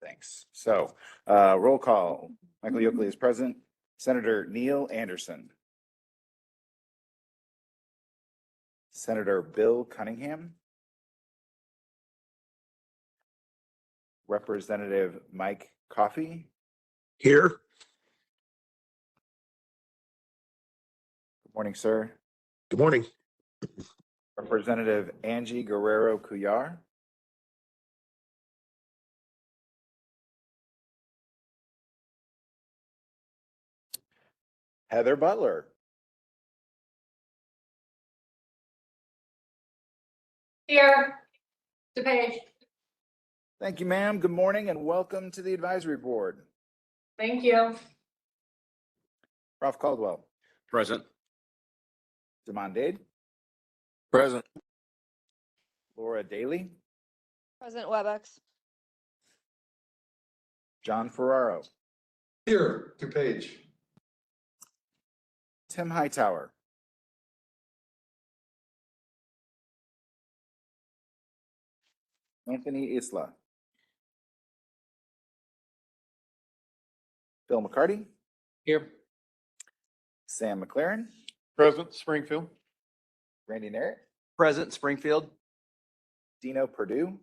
Thanks. So, roll call. Michael Yoakley is present. Senator Neil Anderson. Senator Bill Cunningham. Representative Mike Coffey. Here. Good morning, sir. Good morning. Representative Angie Guerrero Cuyar. Heather Butler. Here. DePage. Thank you, ma'am. Good morning and welcome to the advisory board. Thank you. Ralph Caldwell. Present. Damon Dade. Present. Laura Daly. President Webex. John Ferraro. Here, DePage. Tim Hightower. Anthony Isla. Bill McCarty. Here. Sam McLaren. Present. Springfield. Randy Narrett. Present, Springfield. Dino Perdue.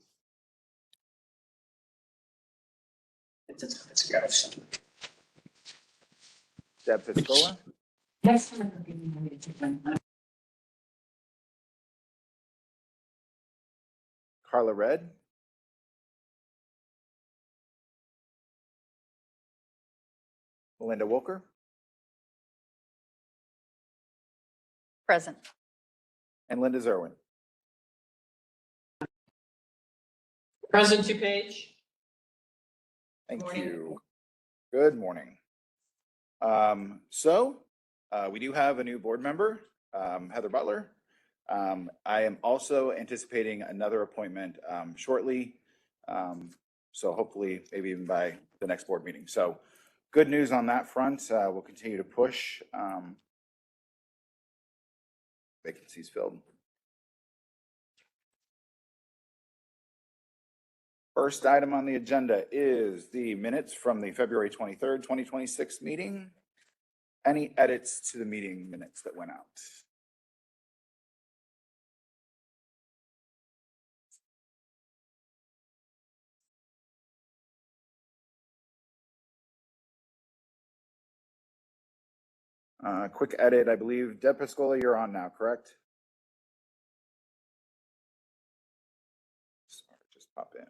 Deb Piscola. Carla Red. Melinda Wolker. Present. And Linda Zerwin. Present DePage. Thank Morning. you. Good morning. We do have a new board member, Heather Butler. I am also anticipating another appointment shortly. So hopefully maybe even by the next board meeting. So good news on that front. We'll continue to push vacancies filled. First item on the agenda is the minutes from the February 23rd, 2026 meeting. Any edits to the meeting minutes that went out? Quick edit, I believe. Deb Piscola, you're on now, correct? Sorry, just pop in.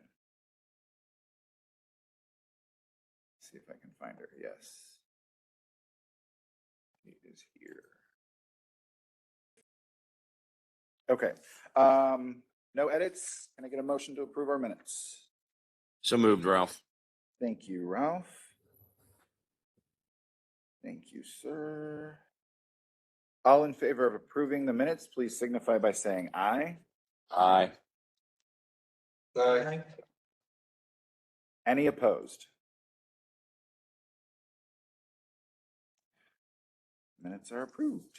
See if I can find her. Yes. He is here. Okay. No edits. Can I get a motion to approve our minutes? So moved, Ralph. Thank you, Ralph. Thank you, sir. All in favor of approving the minutes, please signify by saying aye. Aye. Aye. Any opposed? Minutes are approved.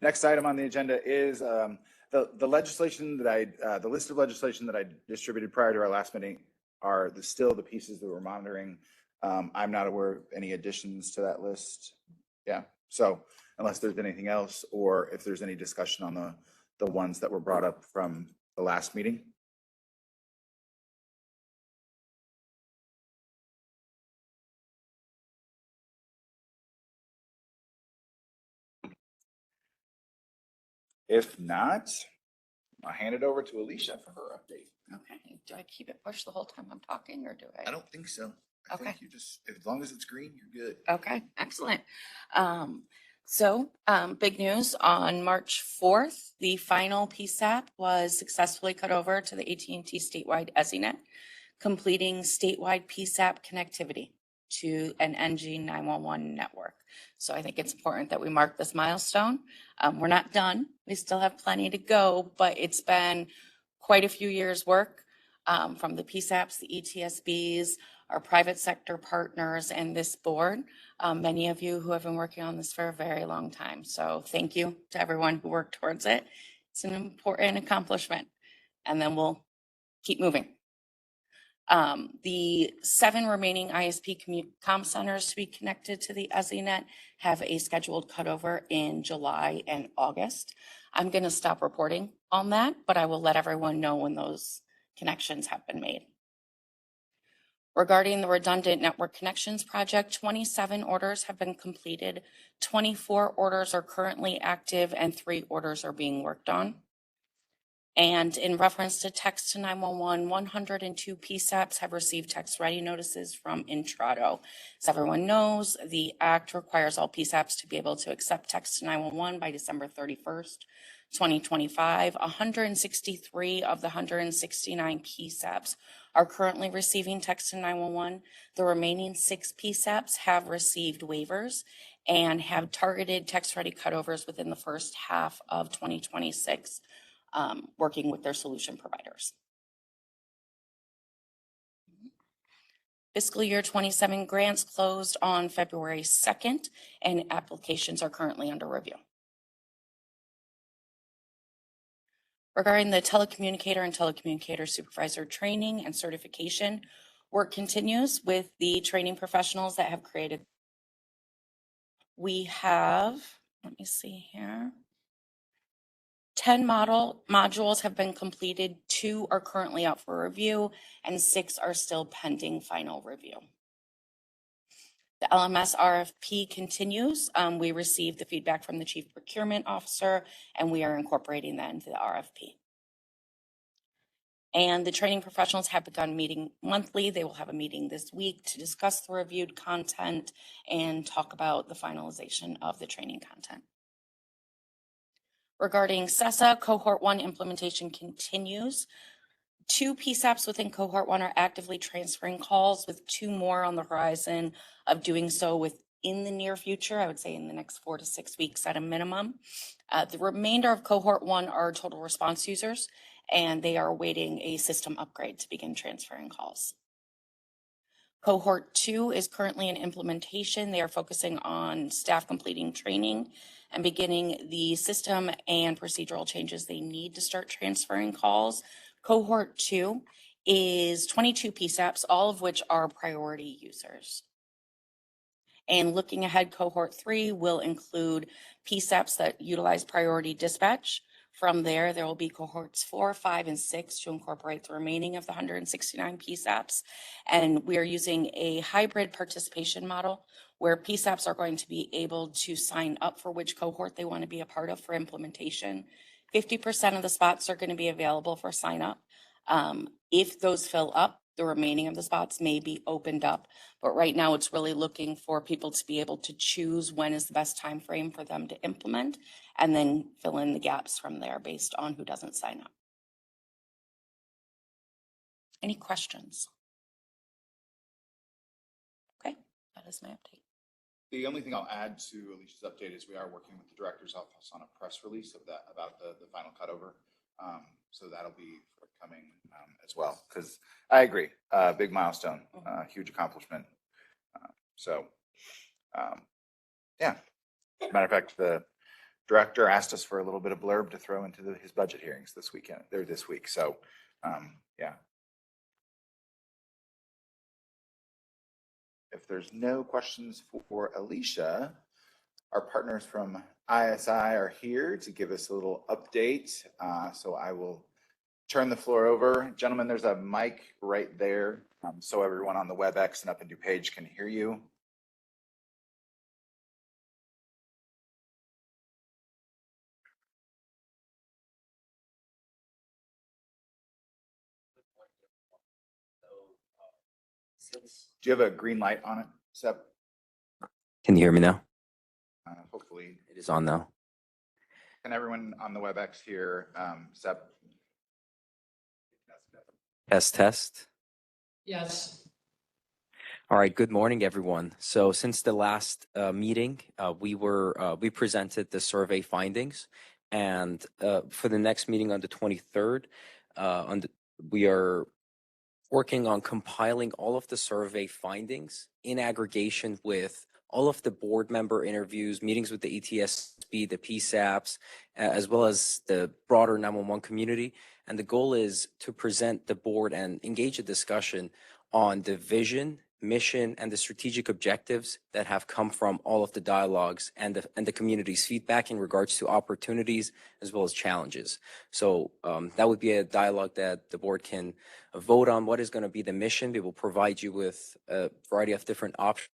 Next item on the agenda is the legislation that the list of legislation that I distributed prior to our last meeting are still the pieces that we're monitoring. I'm not aware of any additions to that list. Yeah, so unless there's anything else or if there's any discussion on the ones that were brought up from the last meeting. If not, I'll hand it over to Alicia for her update. Okay. Do I keep it pushed the whole time I'm talking or do I? I don't think so. I Okay. think you just, as long as it's green, you're good. Okay, excellent. Big news on March 4th, the final PSAP was successfully cut over to the AT&T statewide EZNet, completing statewide PSAP connectivity to an NG 911 network. So I think it's important that we mark this milestone. We're not done. We still have plenty to go, but it's been quite a few years' work from the PSAPs, the ETSBs, our private sector partners, and this board. Many of you who have been working on this for a very long time. So thank you to everyone who worked towards it. It's an important accomplishment. And then we'll keep moving. The 7 remaining ISP comm centers to be connected to the EZNet have a scheduled cutover in July and August. I'm going to stop reporting on that, but I will let everyone know when those connections have been made. Regarding the redundant network connections project, 27 orders have been completed, 24 orders are currently active, and 3 orders are being worked on. And in reference to text to 911, 102 PSAPs have received text ready notices from Intrado. As everyone knows, the Act requires all PSAPs to be able to accept text to 911 by December 31st, 2025. 163 of the 169 PSAPs are currently receiving text to 911. The remaining 6 PSAPs have received waivers and have targeted text ready cutovers within the first half of 2026. Working with their solution providers. Fiscal year 27 grants closed on February 2nd, and applications are currently under review. Regarding the telecommunicator and telecommunicator supervisor training and certification, work continues with the training professionals that have created. We have, let me see here. 10 modules have been completed, 2 are currently out for review, and 6 are still pending final review. The LMS RFP continues. We received the feedback from the Chief Procurement Officer, and we are incorporating that into the RFP. And the training professionals have begun meeting monthly. They will have a meeting this week to discuss the reviewed content and talk about the finalization of the training content. Regarding CESA, Cohort 1 implementation continues. 2 PSAPs within Cohort 1 are actively transferring calls, with 2 more on the horizon of doing so within the near future. I would say in the next 4 to 6 weeks at a minimum. The remainder of Cohort 1 are total response users, and they are awaiting a system upgrade to begin transferring calls. Cohort 2 is currently in implementation. They are focusing on staff completing training and beginning the system and procedural changes they need to start transferring calls. Cohort 2 is 22 PSAPs, all of which are priority users. And looking ahead, Cohort 3 will include PSAPs that utilize priority dispatch. From there will be cohorts 4, 5, and 6 to incorporate the remaining of the 169 PSAPs. And we are using a hybrid participation model where PSAPs are going to be able to sign up for which cohort they want to be a part of for implementation. 50% of the spots are going to be available for sign up. If those fill up, the remaining of the spots may be opened up. But right now it's really looking for people to be able to choose when is the best time frame for them to implement, and then fill in the gaps from there based on who doesn't sign up. Any questions? Okay, that is my update. The only thing I'll add to Alicia's update is we are working with the director's office on a press release of that about the final cutover. So that'll be forthcoming as well, because I agree, big milestone, huge accomplishment. Yeah. Matter of fact, the director asked us for a little bit of blurb to throw into his budget hearings this week. So, yeah. If there's no questions for Alicia, our partners from ISI are here to give us a little update. So I will turn the floor over. Gentlemen, there's a mic right there, so everyone on the WebEx and up into page can hear you. Do you have a green light on it, Sep? Can you hear me now? Hopefully. It is on now. Can everyone on the WebEx hear Sep? Test. Yes. All right. Good morning, everyone. So since the last meeting, we presented the survey findings, and for the next meeting on the 23rd, we are working on compiling all of the survey findings in aggregation with all of the board member interviews, meetings with the ETS OSB, the PSAPs, as well as the broader 911 community. And the goal is to present the board and engage a discussion on the vision, mission, and the strategic objectives that have come from all of the dialogues and the community's feedback in regards to opportunities as well as challenges. So that would be a dialogue that the board can vote on. What is going to be the mission? We will provide you with a variety of different options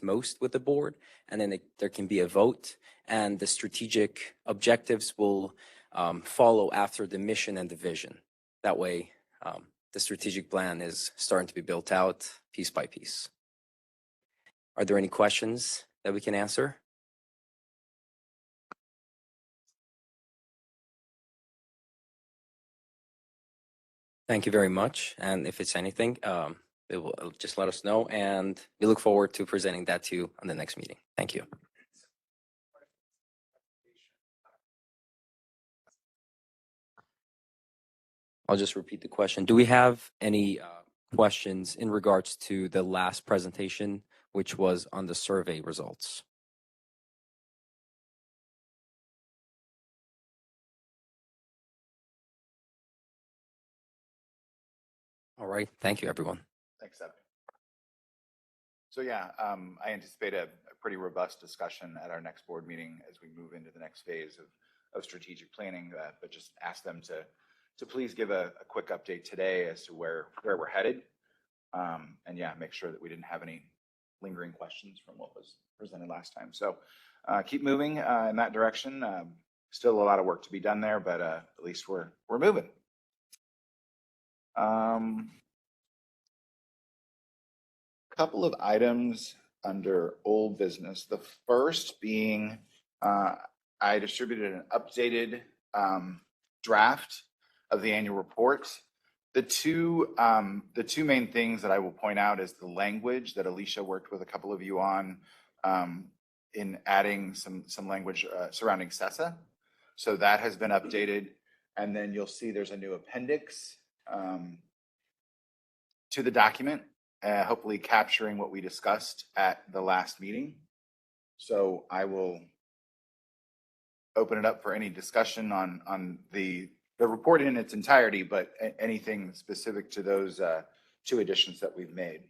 most with the board, and then there can be a vote, and the strategic objectives will follow after the mission and the vision. That way, the strategic plan is starting to be built out piece by piece. Are there any questions that we can answer? Thank you very much. And if it's anything, it will just let us know. And we look forward to presenting that to you on the next meeting. Thank you. I'll just repeat the question. Do we have any questions in regards to the last presentation, which was on the survey results? All right. Thank you, everyone. Thanks, Evan. So yeah, I anticipate a pretty robust discussion at our next board meeting as we move into the next phase of strategic planning, but just ask them to please give a quick update today as to where we're headed. And yeah, make sure that we didn't have any lingering questions from what was presented last time. So keep moving in that direction. Still a lot of work to be done there, but at least we're moving. Couple of items under old business. The first being I distributed an updated draft of the annual report. The two main things that I will point out is the language that Alicia worked with a couple of you on in adding some language surrounding CESA. So that has been updated. And then you'll see there's a new appendix to the document, hopefully capturing what we discussed at the last meeting. So I will open it up for any discussion on the report in its entirety, but anything specific to those two additions that we've made.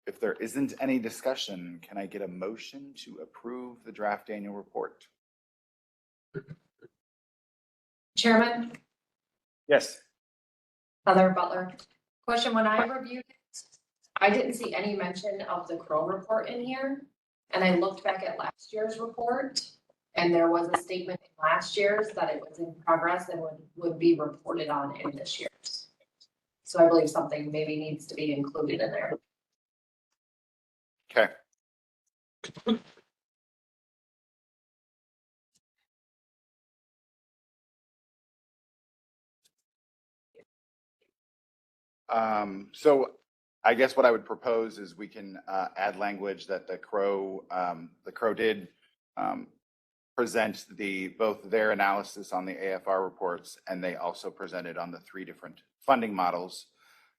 If there isn't any discussion, can I get a motion to approve the draft annual report? Chairman, Yes. Heather Butler. Question, when I reviewed it, I didn't see any mention of the Crow report in here. And I looked back at last year's report and there was a statement in last year's that it was in progress and would be reported on in this year's. So I believe something maybe needs to be included in there. Okay. So I guess what I would propose is we can add language that the Crow did present both their analysis on the AFR reports, and they also presented on the 3 different funding models,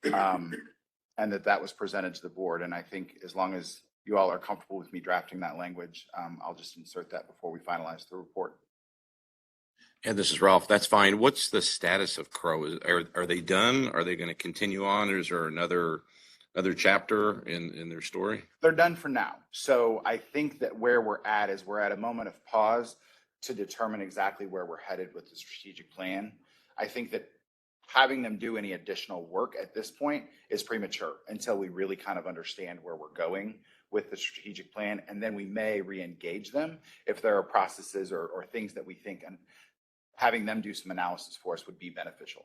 and that was presented to the board. And I think as long as you all are comfortable with me drafting that language, I'll just insert that before we finalize the report. And this is Ralph. That's fine. What's the status of Crow? Are they done? Are they going to continue on? Or is there another chapter in their story? They're done for now. So I think that where we're at is we're at a moment of pause to determine exactly where we're headed with the strategic plan. I think that having them do any additional work at this point is premature until we really kind of understand where we're going with the strategic plan. And then we may re-engage them if there are processes or things that we think and having them do some analysis for us would be beneficial.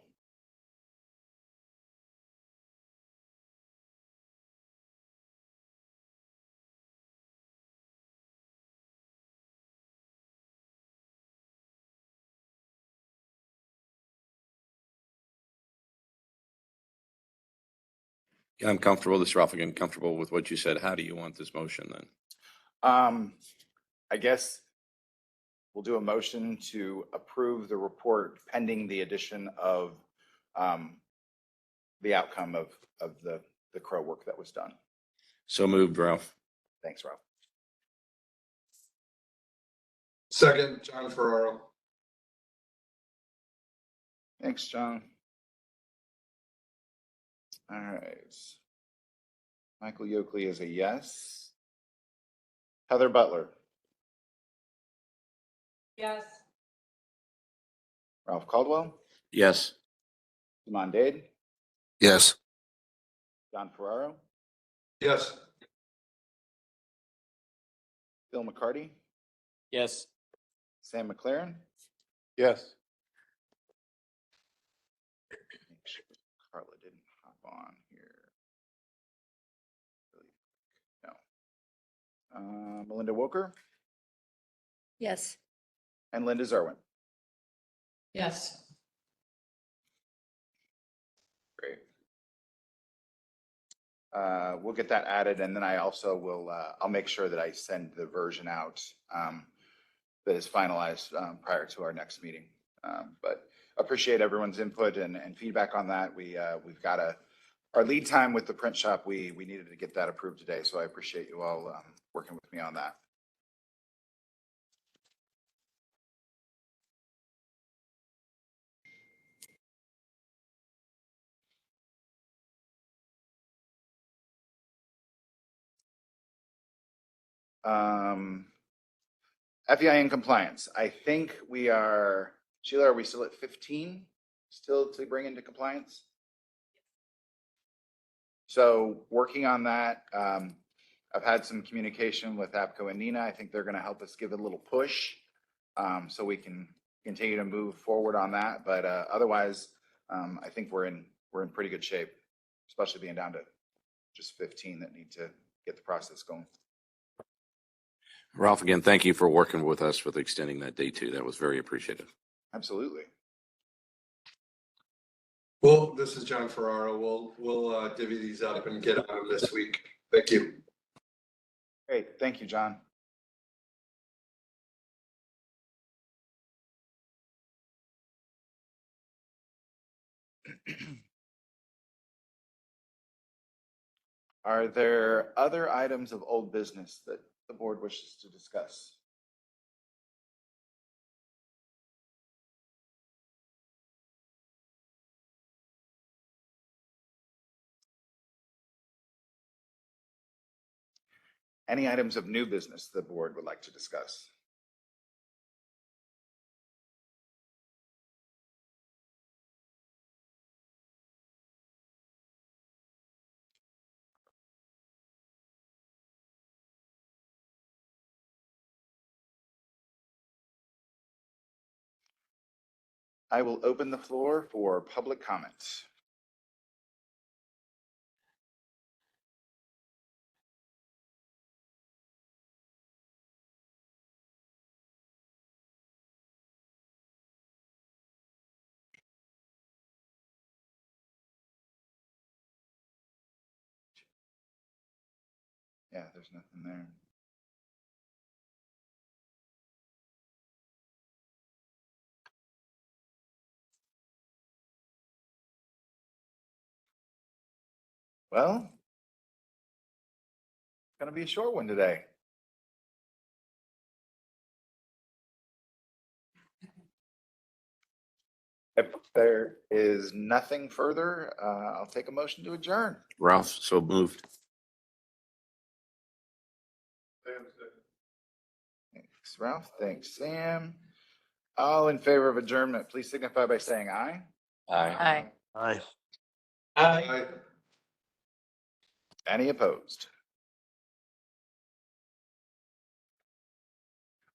I'm comfortable, this is Ralph again, comfortable with what you said. How do you want this motion then? I guess we'll do a motion to approve the report pending the addition of the outcome of the Crow work that was done. So moved, Ralph. Thanks, Ralph. Second, John Ferraro. Thanks, John. All right. Michael Yoakley is a yes. Heather Butler, Yes. Ralph Caldwell, Yes. Simon Dade, Yes. John Ferraro, Yes. Bill McCarty, Yes. Sam McLaren. Yes. Make sure Carla didn't hop on here. No. Melinda Woker Yes. and Linda Zerwin. Yes. Great. We'll get that added, and then I also will, I'll make sure that I send the version out that is finalized prior to our next meeting. But appreciate everyone's input and feedback on that. We've got our lead time with the print shop. We needed to get that approved today, so I appreciate you all working with me on that. FEI in compliance. I think we are, Sheila, are we still at 15 still to bring into compliance? So working on that, I've had some communication with APCO and Nina. I think they're going to help us give it a little push so we can continue to move forward on that. But otherwise, I think we're in pretty good shape, especially being down to just 15 that need to get the process going. Ralph, again, thank you for working with us with extending that day too. That was very appreciated. Absolutely. Well, this is John Ferraro. We'll divvy these up and get on them this week. Thank you. Great. Thank you, John. Are there other items of old business that the board wishes to discuss? Any items of new business the board would like to discuss? I will open the floor for public comment. Yeah, there's nothing there. Well, it's going to be a short one today. If there is nothing further, I'll take a motion to adjourn. Ralph, so moved. Thanks, Ralph. Thanks, Sam. All in favor of adjournment, please signify by saying aye. Aye. Aye. Aye. Any opposed?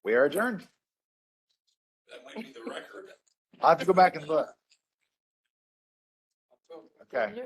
We are adjourned. That might be the record. I'll have to go back and look. Okay.